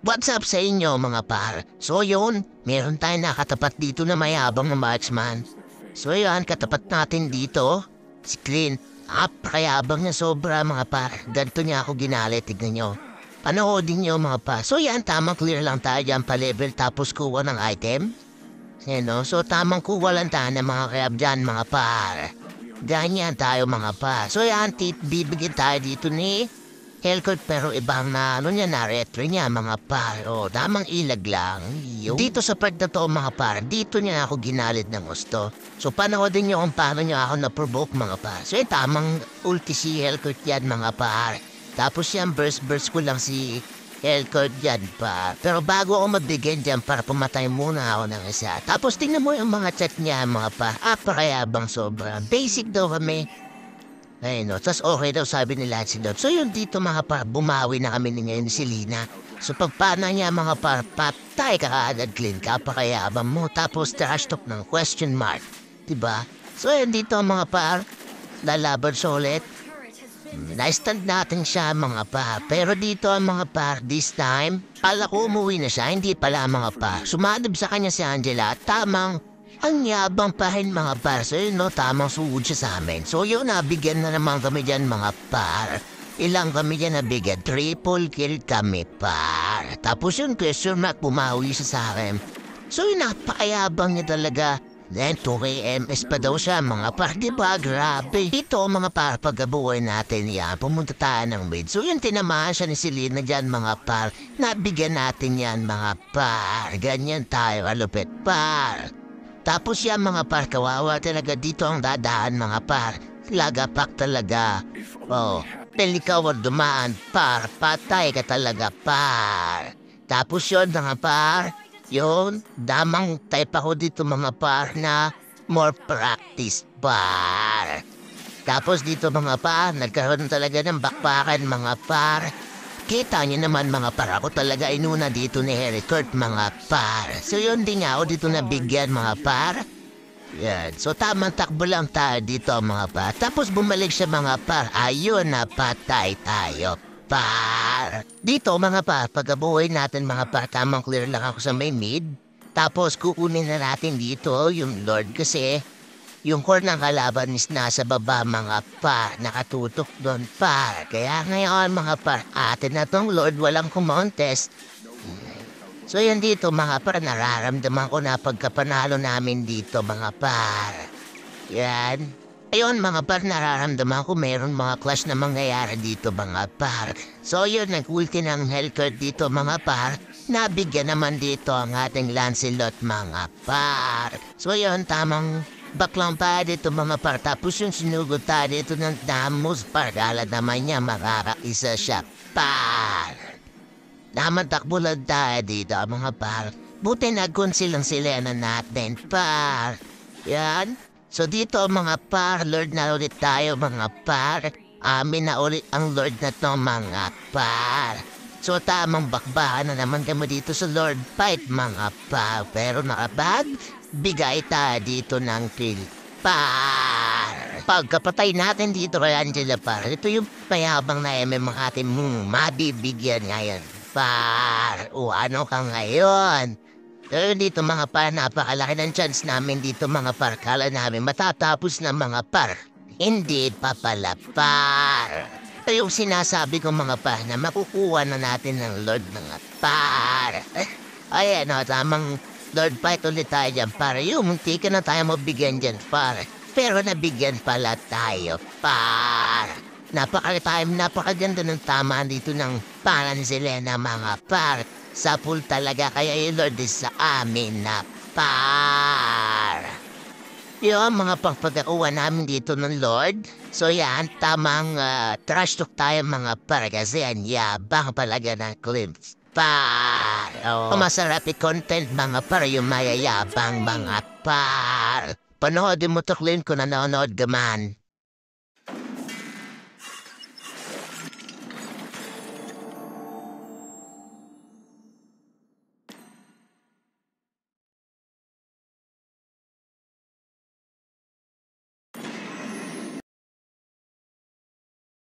What's up sa inyo mga par? So yun, meron tayong nakatapat dito na mayabang na marksman. So yan, katapat natin dito, si Clint. Napakayabang niya sobra mga par. Ganito niya ako ginali, tignan nyo. Panoodin nyo mga par. So yan, tamang clear lang tayo dyan pa-level tapos kuha ng item. Yan no? So tamang kuha lang tayo ng mga kayab dyan mga par. Ganyan tayo mga par. So yan, bibigyan tayo dito ni Hellcourt pero ibang na ano niya na retro niya mga par. O, damang ilag lang. Dito sa part na to mga par, dito niya ako ginalit ng gusto. So panoodin niyo kung paano niya ako na-provoke mga par. So tamang ulti si Hellcourt yan mga par. Tapos yan burst ko lang si Hellcourt yan par. Pero bago ako mabigyan dyan para pumatay muna ako ng isa. Tapos tingnan mo yung mga chat niya mga par. Apakayabang sobra. Basic daw kami. Ay no, tas okay daw sabi ni Lancelot. So yun dito mga par, bumawi na kami ni ngayon si Lina. So pagpana niya mga par, patay ka kaagad Clint, kapakayabang mo. Tapos trash talk ng question mark. Diba? So yun dito mga par, lalaban sa ulit. Na-stand natin siya mga par. Pero dito ang mga par, this time, pala ko umuwi na siya, hindi pala mga par. Sumadab sa kanya si Angela, tamang ang yabang pa rin mga par. So yun no, tamang sugod siya sa amin. So yun, nabigyan na naman kami dyan mga par. Ilang kami dyan nabigyan? Triple kill kami par. Tapos yun, question mark, pumawi siya sa akin. So yun, napakayabang niya talaga. Then 2 KMS pa daw siya mga par. Diba? Grabe. Ito mga par, pagkabuhay natin yan, pumunta tayo ng mid. So yun, tinamaan siya ni Selena dyan mga par. Nabigyan natin yan mga par. Ganyan tayo, alupit par. Tapos yan mga par, kawawa talaga dito ang dadaan mga par. Lagapak talaga. Oh, ikaw ang dumaan par, patay ka talaga par. Tapos yun mga par, yun, damang type ako dito mga par na more practice par. Tapos dito mga par, nagkaroon talaga ng bakbakan mga par. Kita niyo naman mga par, ako talaga inuna dito ni Hellcourt mga par. So yun din ako dito nabigyan mga par. Yan, so tamang takbo lang tayo dito mga par. Tapos bumalik siya mga par, ayun na patay tayo par. Dito mga par, pagkabuhay natin mga par, tamang clear lang ako sa may mid. Tapos kukunin na natin dito yung Lord kasi yung core ng kalaban is nasa baba mga par, nakatutok doon par. Kaya ngayon mga par, atin na tong Lord, walang kumontest. So yan dito mga par, nararamdaman ko na pagkapanalo namin dito mga par. Yan. Ayun mga par, nararamdaman ko meron mga clash na mangyayari dito mga par. So yun, nag-ulti ng Hellcourt dito mga par. Nabigyan naman dito ang ating Lancelot mga par. So yun, tamang baklang pa dito mga par. Tapos yung sinugod tayo dito ng damos par. Kala naman niya makakaisa siya par. Naman takbo lang tayo dito mga par. Buti nagkonsilang sila na natin par. Yan. So dito mga par, Lord na ulit tayo mga par. Amin na ulit ang Lord na to mga par. So tamang bakbahan na naman kami dito sa Lord fight mga par. Pero nakabag, bigay tayo dito ng kill par. Pagkapatay natin dito kay Angela par, ito yung mayabang na mga ating mabibigyan ngayon par. O ano ka ngayon? Pero dito mga par, napakalaki ng chance namin dito mga par. Kala namin matatapos na mga par. Hindi pa pala par. Ito yung sinasabi ko mga par na makukuha na natin ng Lord mga par. Ayan o, tamang Lord fight ulit tayo dyan par. Yung munti ka na tayo mabigyan dyan par. Pero nabigyan pala tayo par. Napakaganda ng tamaan dito ng pangan sila na mga par. Sa pool talaga kaya yung Lord is sa amin na par. Yung mga pagpagkakuha namin dito ng Lord. So yan, tamang trash talk tayo mga par. Kasi yan, yabang palaga ng clips par. Oh. Masarap i-content mga par, yung mayayabang mga par. Panoodin mo to Clint kung nanonood ka man.